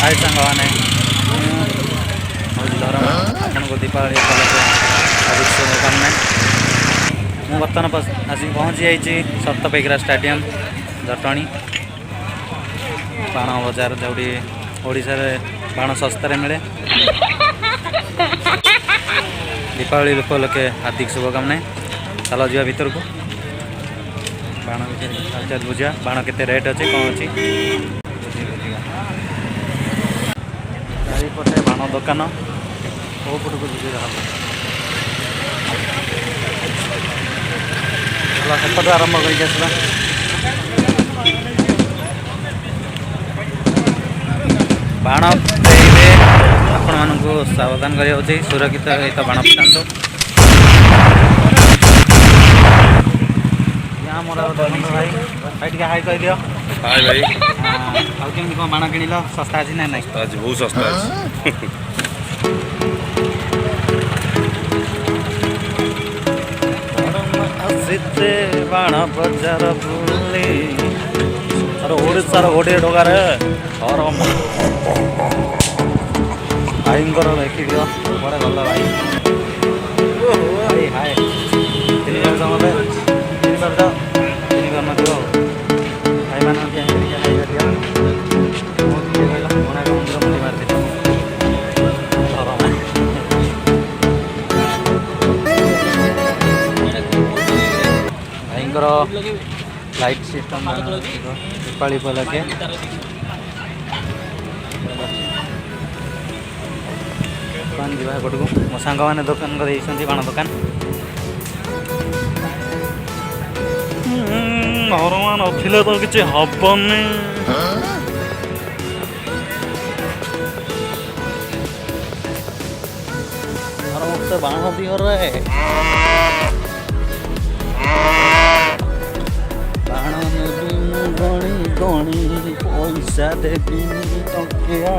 हाय सांग मैंने धर्म आपन को दीपावली अधिक शुभकामना। मुझे बर्तमान आसिक पहुँची जाइए सप्तपेगरा स्टाडियम जटणी बाण बजार जोटी ओडिशा रे बाण सस्तार मिले। दीपावली उपलक्षे हार्दिक शुभकामना। चलो जा भीतर को बाण विषय बुझा बाण के रेट अच्छे कौन अच्छी चारिपटे बाण दुकान सब पट को बुझे चलो सेपटू आरंभ कर बाण आपण मानू सावधान कर सुरक्षित सहित बाण फुटातु। भाई भाई टे हाई कह दियो हाय भाई आमती कौन बाण किणल सस्ता अच्छी ना नहीं आज बहुत सस्ता है। बाण बजार बुली अरे ओडार गोटे टकार भाई देखी दियो बड़े गल भाई भाई हाय तीन जन समझे तीन कर दो तीन कर न भाई मान भाई लाइट सिस्टम दीपावली उपलक्षे दुकान जा गोटे को मो सांग मैंने दुकान कर बाण दुकान दरमा नथिले तो किसी हबनी मत बाण दिहर बाण नेबी गणी गणी पैसा देवी टंकिया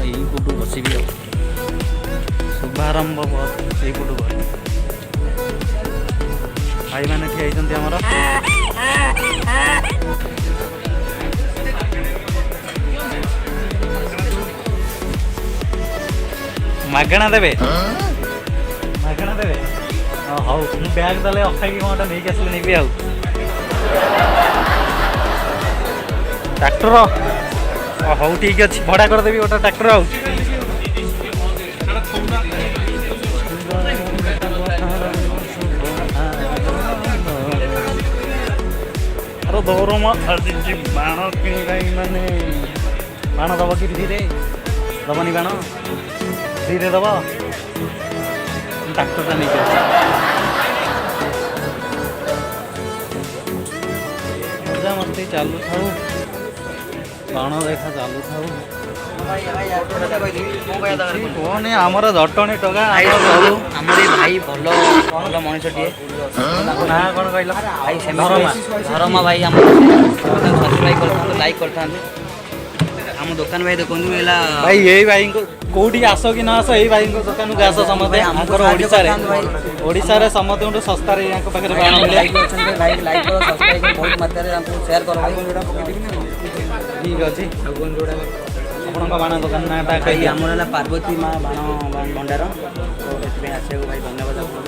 यहीपटू बसबी शुभारंभ यहीपटू भाई मैंने ठिया आमर मागणा देवे मागणा देवे हाँ बैग दे अखाई कौन नहीं आसली नहीं आउ ट्रैक्टर हौ ठीक अच्छे भड़ा करदेवी गोटे ट्रैक्टर आउ अरे दौरमा आज बाण कि माने बाण दब कि धीरे दबनी बाण धीरे दब ट्रैक्टर नहीं मजा मस्ती चालू था बाण देखा चालू था कौन आमर जटणी टका भाई भल भल मनीषटे ना कौन कहल भाई धर्मा भाई आम सब्सक्राइब कर लाइक कर आम दुकान भाई देखो भाई यही भाई कौटी आस कि न आस यही भाई दुकान को आस समझे ओडिशा रे समस्त सस्तार पाखे बाण मिले लाइक करो सब्सक्राइब करो बहुत मात्रा शेयर करो भाई ठीक अच्छे आपन बाण दुकान नाटा कही आमर पार्वती माँ बाण भंडार तो आसा भाई धन्यवाद आपको।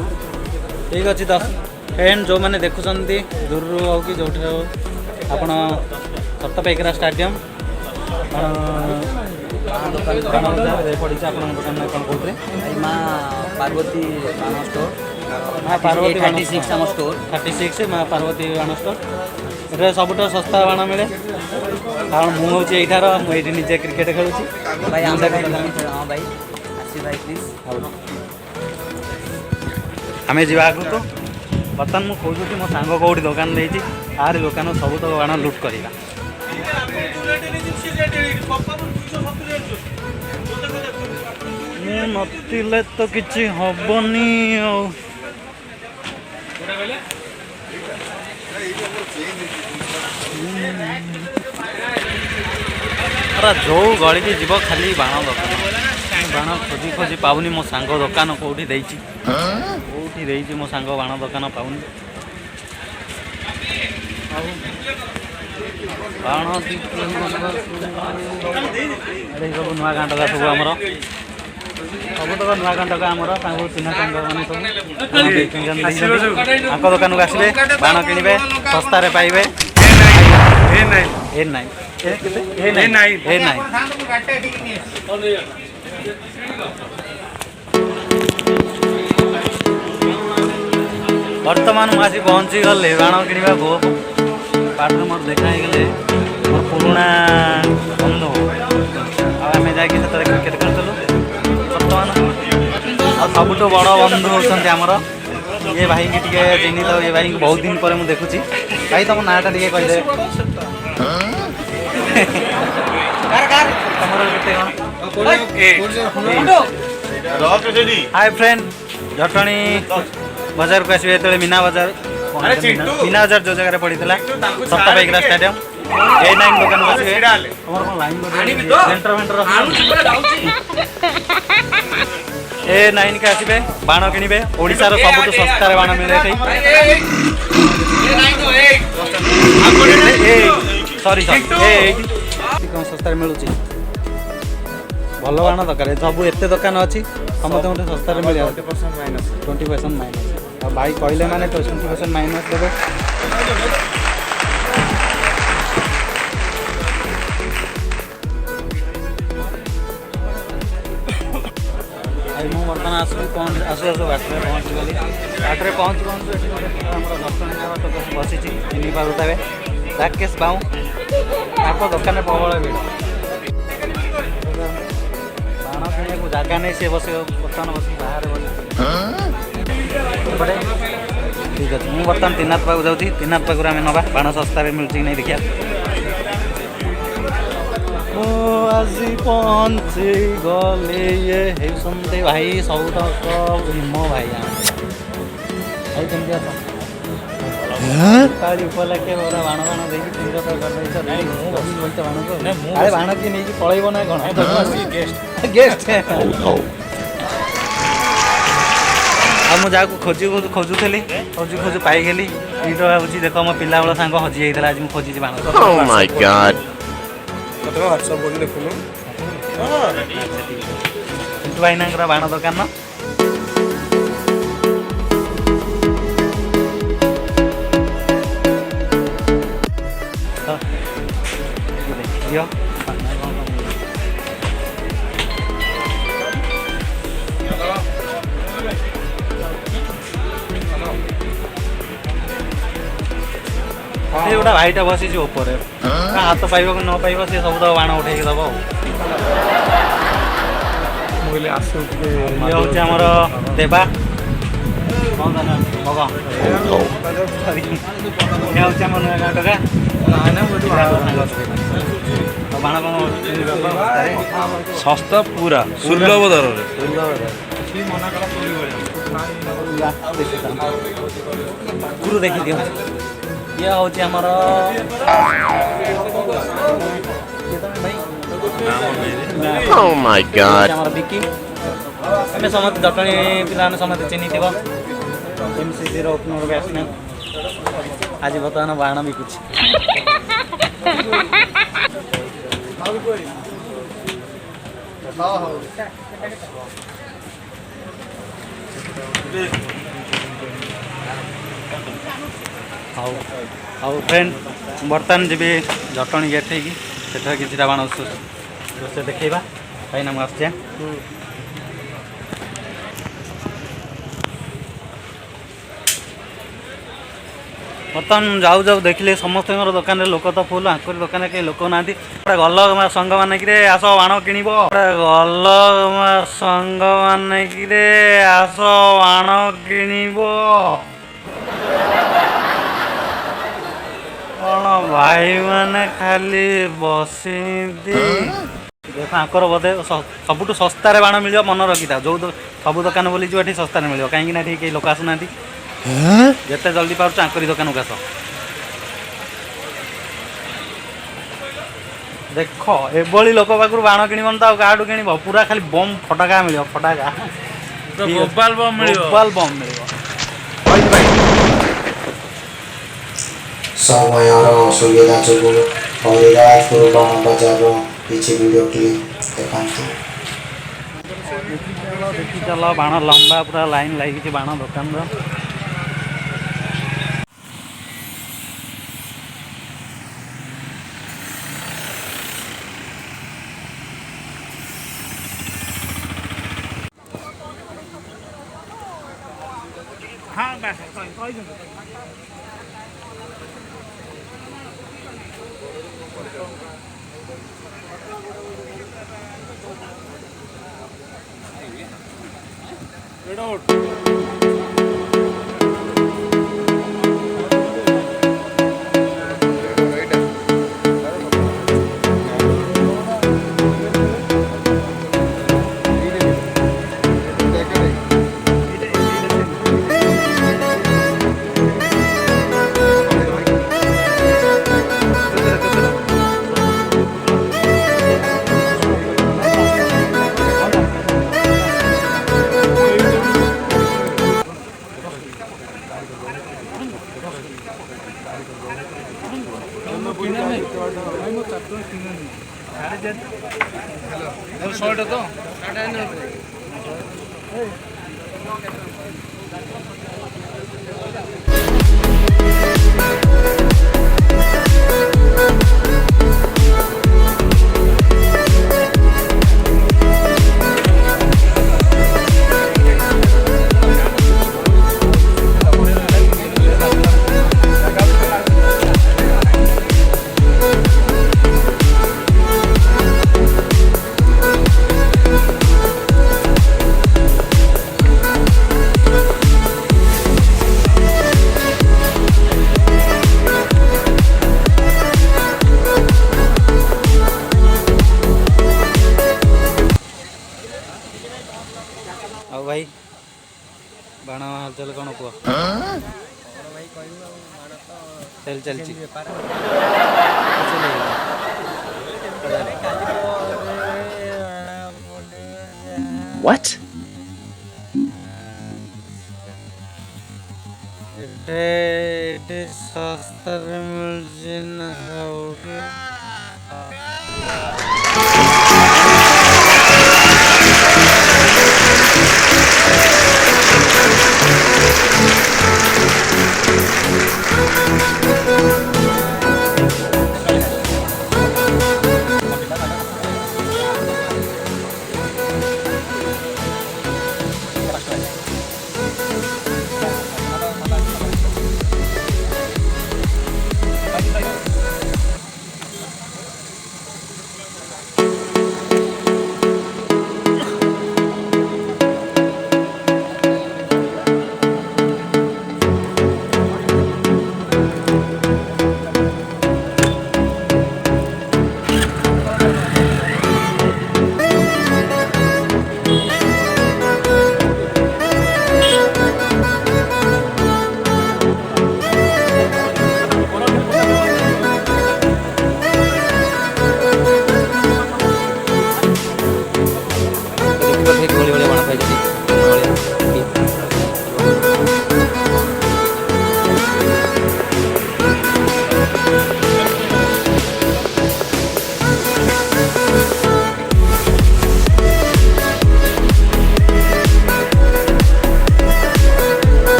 ठीक अच्छे तो फ्रेंड जो मैंने देखुं दूर हो कि जो आप सप्तपेगरा स्टाडियम पड़ी आप दुकान कौन कौन माँ पार्वती बाण स्टोर माँ पार्वती 36 आम स्टोर 36 माँ पार्वती बाण स्टोर ये सबुठ सस्ता बाण मिले कारण मुझे यहीठार मुझे निजे क्रिकेट खेलुची भाई हाँ भाई आसी भाई प्लीज आम जा आगु तो बर्तमान मुझे खोजुची मो सांग कौटी दुकान देती आर दुकान सब तक बाण लुट करवा नथिले तो किसी हबनी अरे जो गली की जीव खाली बाण दुकान बाण खोजी खोजी पाऊनी मो सांग दुकान कौटी कौटी मो सांग बाण दुकान पाऊनी ବାଣ ସବୁ ନୂଆ ଗାଁ ଟକା ସବୁ ଆମର ସବୁତକ ନୂଆ ଗାଁ ଟକା ଆମର ତାଙ୍କୁ ଚିହ୍ନା ସାଙ୍ଗମାନେ ସବୁ ତାଙ୍କ ଦୋକାନକୁ ଆସିବେ ବାଣ କିଣିବେ ଶସ୍ତାରେ ପାଇବେ। ବର୍ତ୍ତମାନ ମୁଁ ଆସି ପହଞ୍ଚି ଗଲେ ବାଣ କିଣିବାକୁ ବାଟରେ ମୋର ଦେଖା ହେଇଗଲେ ମୋର ପୁରୁଣା ବନ୍ଧୁ ଆଉ ଆମେ ଯାଇକି ସେତେବେଳେ କ୍ରିକେଟ ଖେଳୁଥିଲୁ। ବର୍ତ୍ତମାନ ଆଉ ସବୁଠୁ ବଡ଼ ବନ୍ଧୁ ହେଉଛନ୍ତି ଆମର ଏ ଭାଇକି ଟିକେ ଚିହ୍ନି ତ ଏ ଭାଇଙ୍କୁ ବହୁତ ଦିନ ପରେ ମୁଁ ଦେଖୁଛି। ଭାଇ ତମ ନାଁଟା ଟିକେ କହିଦେବେ। ତମର କେତେ କ'ଣ? ହାଇ ଫ୍ରେଣ୍ଡ ଜଟଣୀ ବଜାରକୁ ଆସିବେ ଯେତେବେଳେ ମୀନା ବଜାର ଯେଉଁ ଜାଗାରେ ପଡ଼ିଥିଲା ସପ୍ତାହପାଇକରା ଷ୍ଟାଡିୟମ A9 ଦୋକାନକୁ ଆସିବେ। ତମର କ'ଣ ଲାଇନ୍ ସେଣ୍ଟର A9 କେ ଆସିବେ ବାଣ କିଣିବେ। ଓଡ଼ିଶାର ସବୁଠୁ ଶସ୍ତାରେ ବାଣ ମିଳେ ଏଠି। ସରି କ'ଣ ଶସ୍ତାରେ ମିଳୁଛି ଭଲ ବାଣ ଦରକାର ସବୁ ଏତେ ଦୋକାନ ଅଛି ସମସ୍ତଙ୍କୁ ଶସ୍ତାରେ ମିଳିବ 20% ମାଇନସ୍। ଆଉ ଭାଇ କହିଲେ ମାନେ 20% ମାଇନସ୍ ଦେବେ। ମୁଁ ବର୍ତ୍ତମାନ ଆସୁ ବାଟରେ ପହଞ୍ଚିଗଲି। ବାଟରେ ପହଞ୍ଚୁ ଏଠି ଗୋଟେ ଆମର ଜଟଣୀ ବାଟ ବସିଛି ଚିହ୍ନି ପାରୁଥିବେ ରାକେଶ ବାଉ ତାଙ୍କ ଦୋକାନରେ ପ୍ରବଳ ଭିଡ଼। ବାଣ କିଣିବାକୁ ଜାଗା ନେଇ ସିଏ ବର୍ତ୍ତମାନ ବସିକି ବାହାରେ ବସି ଏପଟେ ଠିକ୍ ଅଛି। ମୁଁ ବର୍ତ୍ତମାନ ତ୍ରିନାଥ ପାଖକୁ ଯାଉଛି। ତ୍ରିନାଥ ପାଖରୁ ଆମେ ନେବା ବାଣ ଶସ୍ତାରେ ମିଳୁଛି କି ନାହିଁ ଦେଖିବା। ମୁଁ ଆଜି ପହଞ୍ଚି ଗଲି ଇଏ ହେଉଛନ୍ତି ଭାଇ ସବୁତକ ଭୀମ ଭାଇ। ଭାଇ କେମିତି ଅଛ? କାଳି ଉପଲକ୍ଷେ ପୁରା ବାଣ ଦେଇକି ଆରେ ବାଣ କିଏ ନେଇକି ପଳେଇବ ନା କ'ଣ? ଗେଷ୍ଟ ଆଉ ମୁଁ ଯାହାକୁ ଖୋଜୁଥିଲି ଖୋଜୁ ପାଇଗଲି। ଏଇଟା ଭାବୁଛି ଦେଖ ମୋ ପିଲାବେଳ ସାଙ୍ଗ ହଜି ଯାଇଥିଲା ଆଜି ମୁଁ ଖୋଜିଛି ବାଣ। ପିଣ୍ଟୁ ଭାଇନାଙ୍କର ବାଣ ଦୋକାନ। ଦେଖିଦିଅ ଗୋଟେ ଭାଇଟା ବସିଛି ଉପରେ ହାତ ପାଇବ କି ନ ପାଇବ ସେ ସବୁ ତ ବାଣ ଉଠେଇକି ଦବ। ଇଏ ହେଉଛି ଆମର ଦେବା ଭଗ ଇଏ ହେଉଛି ଆମର ନୂଆ ଗାଁ ଟକା ବାଣ କ'ଣ ଶସ୍ତା ପୁରା ସୁଲଭ ଦରରେ। ଗୁରୁ ଦେଖିଦିଅ। ଇଏ ହେଉଛି ଆମର ଆମର ବିକି। ଆମେ ସମସ୍ତେ ଜଟଣୀ ପିଲାମାନେ ସମସ୍ତେ ଚିହ୍ନିଥିବ MCCର ଓପନର ବ୍ୟାଟ୍ସମ୍ୟାନ୍। ଆଜି ବର୍ତ୍ତମାନ ବାଣ ବିକୁଛି। ହଉ ଫ୍ରେଣ୍ଡ ବର୍ତ୍ତମାନ ଯିବି ଜଟଣୀ ଗେଟ୍ ହେଇକି ସେଠାରେ କିଛିଟା ବାଣ ଦୃଶ୍ୟ ଦେଖେଇବା କାହିଁକିନା ମୁଁ ଆସୁଛି। ବର୍ତ୍ତମାନ ଯାଉ ଦେଖିଲେ ସମସ୍ତଙ୍କର ଦୋକାନରେ ଲୋକ ତ ଫୁଲ ଆଙ୍କରି ଦୋକାନରେ କେହି ଲୋକ ନାହାନ୍ତି। ଗଲ ସାଙ୍ଗମାନେ କିରେ ଆସ ବାଣ କିଣିବ। ଗଲ ସାଙ୍ଗମାନେ କିରେ ଆସ ବାଣ କିଣିବ। କ'ଣ ଭାଇମାନେ ଖାଲି ବସିନ୍ତି ଦେଖ ଆଙ୍କର ବୋଧେ ସବୁଠୁ ଶସ୍ତାରେ ବାଣ ମିଳିବ ମନେ ରଖିଥାଉ। ଯେଉଁ ସବୁ ଦୋକାନ ବୁଲିଯିବ ଏଠି ଶସ୍ତାରେ ମିଳିବ କାହିଁକିନା ଏଠି କେହି ଲୋକ ଆସୁନାହାନ୍ତି। ଯେତେ ଜଲ୍ଦି ପାରୁଛ ଆଙ୍କରି ଦୋକାନକୁ ଆସ। ଦେଖ ଏଭଳି ଲୋକ ପାଖରୁ ବାଣ କିଣିବନି ତ ଆଉ କାହାଠୁ କିଣିବ? ପୁରା ଖାଲି ବମ୍ ଫଟାକା ମିଳିବ। ଫଟାକା ମୋବାଇଲ ବମ୍ ମିଳିବ। ସମୟର ଅସୁବିଧା ଯୋଗୁଁ ହରିରାଜପୁର ବାଣ ବଜାରର କିଛି ଭିଡ଼ିଓ କ୍ଲିପ୍ ଦେଖାନ୍ତୁ। ଦେଖି ଚାଲ ବାଣ ଲମ୍ବା ପୁରା ଲାଇନ୍ ଲାଗିଛି ବାଣ ଦୋକାନର। ଆଉ ଭାଇ ବାଣ ହାଲଚାଲ କ'ଣ କୁହ? ଚାଲିଛି What? ଏଠି ଶସ୍ତାରେ ମିଳୁଛି ନା ସବୁଠି।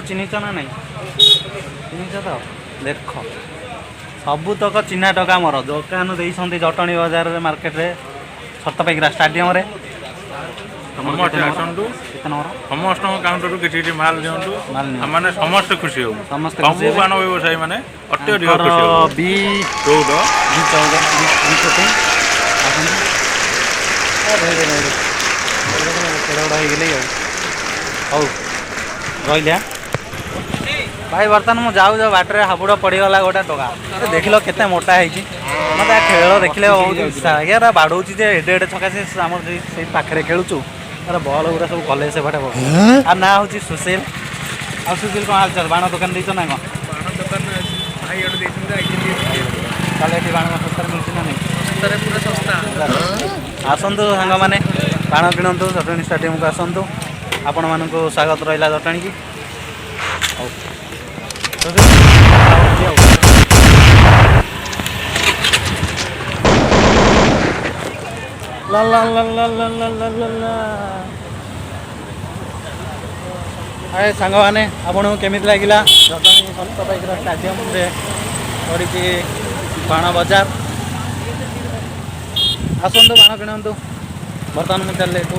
ଚିହ୍ନିଛ ନା ନାଇଁ? ଚିହ୍ନିଛ ତ? ଦେଖ ସବୁତକ ଚିହ୍ନା ଟକା ମୋର ଦୋକାନ ଦେଇଛନ୍ତି ଜଟଣୀ ବଜାରରେ ମାର୍କେଟରେ ସତପାଇକିରା ଷ୍ଟାଡିୟମରେ। ସମସ୍ତଙ୍କ କାଉଣ୍ଟରରୁ କିଛି କିଛି ମାଲ ଦିଅନ୍ତୁ, ମାନେ ସମସ୍ତେ ଖୁସି ହବୁ। ସମସ୍ତେ ସବୁ ବାଣ ବ୍ୟବସାୟୀ ମାନେ ଅତ୍ୟଧିକ ଖୁସି ହବୁ। ହେଇଗଲେ ଆଉ ହଉ ରହିଲି। ଭାଇ ବର୍ତ୍ତମାନ ମୁଁ ଯାଉ ବାଟରେ ହାବୁଡ଼ ପଡ଼ିଗଲା ଗୋଟେ ଟଙ୍କା। ଦେଖିଲ କେତେ ମୋଟା ହେଇଛି। ମୋତେ ଖେଳ ଦେଖିଲେ ବହୁତ ଇଚ୍ଛା ଆଜ୍ଞା ବାଡ଼ଉଛି ଯେ ଏଡ଼େ ଏଡ଼େ ଛକା। ସେ ଆମର ସେଇ ପାଖରେ ଖେଳୁଛୁ ତାର ବଲ୍ ଗୁଡ଼ା ସବୁ କଲେଜ ସେପଟେ। ଆଉ ନାଁ ହେଉଛି ସୁଶୀଲ। ଆଉ ସୁଶୀଲ କ'ଣ ହାଲଚାଲ ବାଣ ଦୋକାନ ଦେଇଛ ନା କ'ଣ? ବାଣ ଦୋକାନ ଅଛି ଭାଇ ଏଠୁ ଦେଇଛନ୍ତି ଆଇଛନ୍ତି ତାହେଲେ ଏଠି ବାଣ ଶସ୍ତାରେ ମିଳୁଛି ନା ନାହିଁ? ଶସ୍ତାରେ ପୁରା ଶସ୍ତା। ଆସନ୍ତୁ ସାଙ୍ଗମାନେ ବାଣ କିଣନ୍ତୁ ଜଟଣୀ ଷ୍ଟାଡ଼ିୟମକୁ ଆସନ୍ତୁ ଆପଣମାନଙ୍କୁ ସ୍ୱାଗତ ରହିଲା ଜଟଣୀକି। ହଉ ଲା ଲା ଲା ଲା ଲା ଲା ଲା ଲା ଲା। ଆଏ ସାଙ୍ଗମାନେ ଆପଣଙ୍କୁ କେମିତି ଲାଗିଲା ଜଟଣୀ ସପ୍ତପାଇକରା ଷ୍ଟାଡ଼ିୟମରେ ପଡ଼ିଛି ବାଣ ବଜାର। ଆସନ୍ତୁ ବାଣ କିଣନ୍ତୁ। ବର୍ତ୍ତମାନ ମୁଁ ଚାଲିଲି ଏଠୁ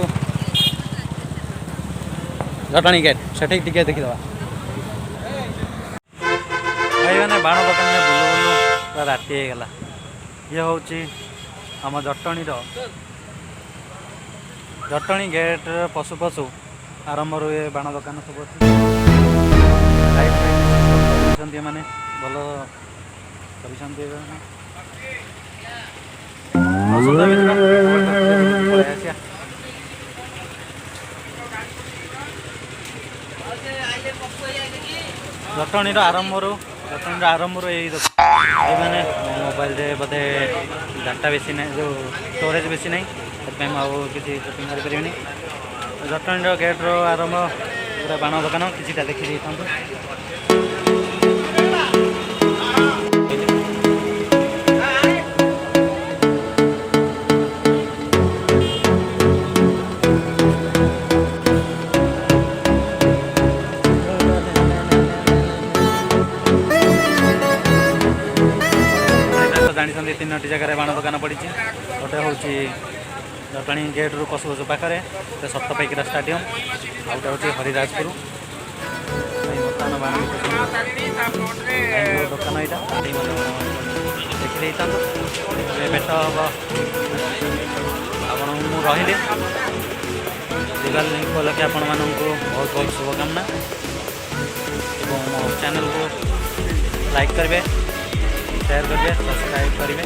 ଜଟଣୀ ଗେଟ୍ ସେଠିକି ଟିକେ ଦେଖିଦେବା। ଭାଇମାନେ ବାଣ ଦୋକାନରେ ବୁଲୁ ବୁଲୁ ପୁରା ରାତି ହେଇଗଲା। ଇଏ ହେଉଛି ଆମ ଜଟଣୀ ଗେଟ୍ ପଶୁ ପଶୁ ଆରମ୍ଭରୁ ଏ ବାଣ ଦୋକାନ ସବୁ ଅଛି। ଲାଇଟ୍ କରିଛନ୍ତି ଏମାନେ ଭଲ କରିଛନ୍ତି। ପଳେଇ ଆସିବା। ଜଟଣୀର ଆରମ୍ଭରୁ ଏଇ ମାନେ ମୋବାଇଲରେ ବୋଧେ ଡାଟା ବେଶୀ ନାହିଁ, ଯେଉଁ ଷ୍ଟୋରେଜ୍ ବେଶୀ ନାହିଁ, ସେଥିପାଇଁ ମୁଁ ଆଉ କିଛି ସପିଂ କରିପାରିବିନି। ଜଟଣୀର ଗେଟ୍ର ଆରମ୍ଭ ପୁରା ବାଣ ଦୋକାନ କିଛିଟା ଦେଖିଦେଇଥାନ୍ତୁ। ଜାଣିଛନ୍ତି 3ଟି ଜାଗାରେ ବାଣ ଦୋକାନ ପଡ଼ିଛି। ଗୋଟେ ହେଉଛି ଜଟଣୀ ଗେଟ୍ରୁ ପଶୁ ପଶୁ ପାଖରେ, ଗୋଟେ ସପ୍ତପାଇକରା ଷ୍ଟାଡ଼ିୟମ୍, ଆଉ ଗୋଟେ ହେଉଛି ହରିରାଜପୁର। ବର୍ତ୍ତମାନ ବାଣ ଦୋକାନ ଏଇଟା ଦେଖିଦେଇଥାନ୍ତୁ। ଭେଟ ହେବ ଆପଣଙ୍କୁ ମୁଁ ରହିଲି। ଦିୱାଲି ଉପଲକ୍ଷେ ଆପଣମାନଙ୍କୁ ବହୁତ ବହୁତ ଶୁଭକାମନା ଏବଂ ମୋ ଚ୍ୟାନେଲକୁ ଲାଇକ୍ କରିବେ, शेयर करेंगे, सब्सक्राइब करेंगे।